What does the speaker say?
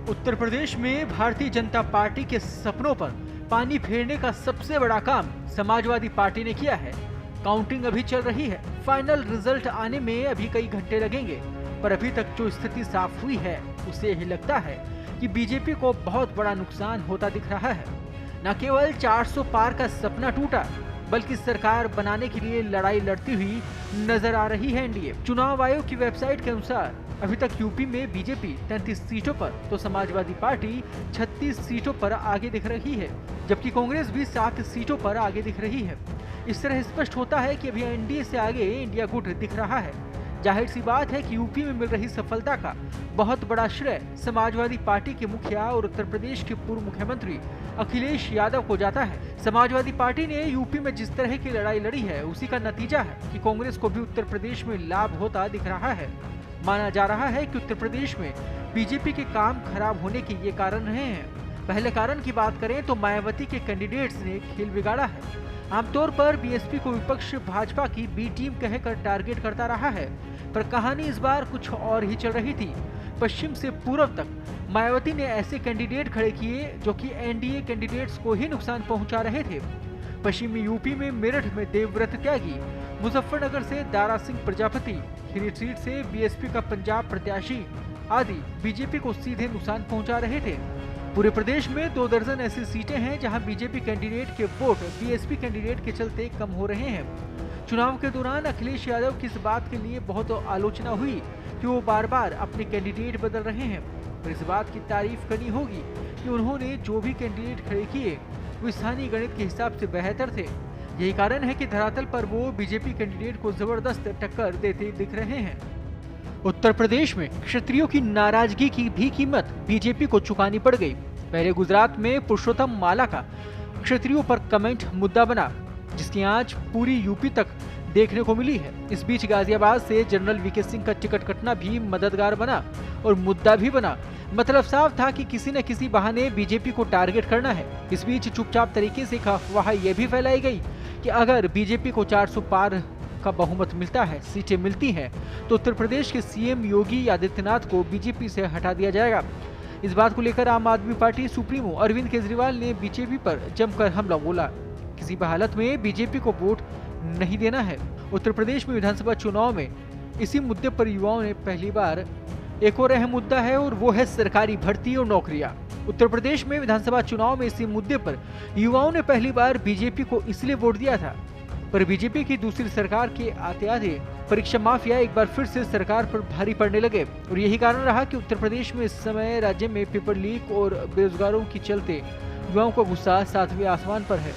उत्तर प्रदेश में भारतीय जनता पार्टी के सपनों पर पानी फेरने का सबसे बड़ा काम समाजवादी पार्टी ने किया है। काउंटिंग अभी चल रही है। फाइनल रिजल्ट आने में अभी कई घंटे लगेंगे, पर अभी तक जो स्थिति साफ हुई है उससे यही लगता है कि बीजेपी को बहुत बड़ा नुकसान होता दिख रहा है। न केवल 400 पार का सपना टूटा, बल्कि सरकार बनाने के लिए लड़ाई लड़ती हुई नजर आ रही है एनडीए। चुनाव आयोग की वेबसाइट के अनुसार अभी तक यूपी में बीजेपी 33 सीटों पर तो समाजवादी पार्टी 36 सीटों पर आगे दिख रही है, जबकि कांग्रेस भी 7 सीटों पर आगे दिख रही है। इस तरह स्पष्ट होता है कि अभी एनडीए से आगे इंडिया गुट दिख रहा है। जाहिर सी बात है कि यूपी में मिल रही सफलता का बहुत बड़ा श्रेय समाजवादी पार्टी के मुखिया और उत्तर प्रदेश के पूर्व मुख्यमंत्री अखिलेश यादव को जाता है। समाजवादी पार्टी ने यूपी में जिस तरह की लड़ाई लड़ी है, उसी का नतीजा है कि कांग्रेस को भी उत्तर प्रदेश में लाभ होता दिख रहा है। माना जा रहा है कि उत्तर प्रदेश में बीजेपी के काम खराब होने के ये कारण रहे हैं। पहले कारण की बात करें तो मायावती के कैंडिडेट्स ने खेल बिगाड़ा है। आमतौर पर बीएसपी को विपक्ष भाजपा की बी टीम कहकर टारगेट करता रहा है, पर कहानी इस बार कुछ और ही चल रही थी। पश्चिम से पूर्व तक मायावती ने ऐसे कैंडिडेट खड़े किए जो कि एनडीए कैंडिडेट्स को ही नुकसान पहुंचा रहे थे। पश्चिमी यूपी में मेरठ में देवव्रत त्यागी, मुजफ्फरनगर से दारा सिंह प्रजापति, खीरी सीट से बीएसपी का पंजाब प्रत्याशी आदि बीजेपी को सीधे नुकसान पहुंचा रहे थे। पूरे प्रदेश में 2 दर्जन ऐसी सीटें हैं जहां बीजेपी कैंडिडेट के वोट बीएसपी कैंडिडेट के चलते कम हो रहे हैं। चुनाव के दौरान अखिलेश यादव की इस बात के लिए बहुत आलोचना हुई कि वो बार बार अपने कैंडिडेट बदल रहे हैं, पर इस बात की तारीफ करनी होगी कि उन्होंने जो भी कैंडिडेट खड़े किए वो स्थानीय गणित के हिसाब से बेहतर थे। यही कारण है कि धरातल पर वो बीजेपी कैंडिडेट को जबरदस्त टक्कर देते दिख रहे हैं। उत्तर प्रदेश में क्षत्रियों की नाराजगी की भी कीमत बीजेपी को चुकानी पड़ गई। पहले गुजरात में पुरुषोत्तम माला का क्षत्रियों पर कमेंट मुद्दा बना, जिसकी आज पूरी यूपी तक देखने को मिली है। इस बीच गाजियाबाद से जनरल वीके सिंह का टिकट कटना भी मददगार बना और मुद्दा भी बना। मतलब साफ था कि किसी न किसी बहाने बीजेपी को टारगेट करना है। इस बीच चुपचाप तरीके से अफवाह यह भी फैलाई गई कि अगर बीजेपी को 400 पार का बहुमत मिलता है, सीटें मिलती हैं, तो उत्तर प्रदेश के सीएम योगी आदित्यनाथ को बीजेपी से हटा दिया जाएगा। इस बात को लेकर आम आदमी पार्टी सुप्रीमो अरविंद केजरीवाल ने बीजेपी पर जमकर हमला बोला। किसी भी हालत में बीजेपी को वोट नहीं देना है। उत्तर प्रदेश में विधानसभा चुनाव में इसी मुद्दे पर युवाओं ने पहली बार एक और अहम मुद्दा है और वो है सरकारी भर्ती और नौकरियां। उत्तर प्रदेश में विधानसभा चुनाव में इसी मुद्दे पर युवाओं ने पहली बार बीजेपी को इसलिए वोट दिया था, पर बीजेपी की दूसरी सरकार के आते परीक्षा माफिया एक बार फिर से सरकार पर भारी पड़ने लगे और यही कारण रहा कि उत्तर प्रदेश में इस समय राज्य में पेपर लीक और बेरोजगारों के चलते युवाओं का गुस्सा 7वें आसमान पर है।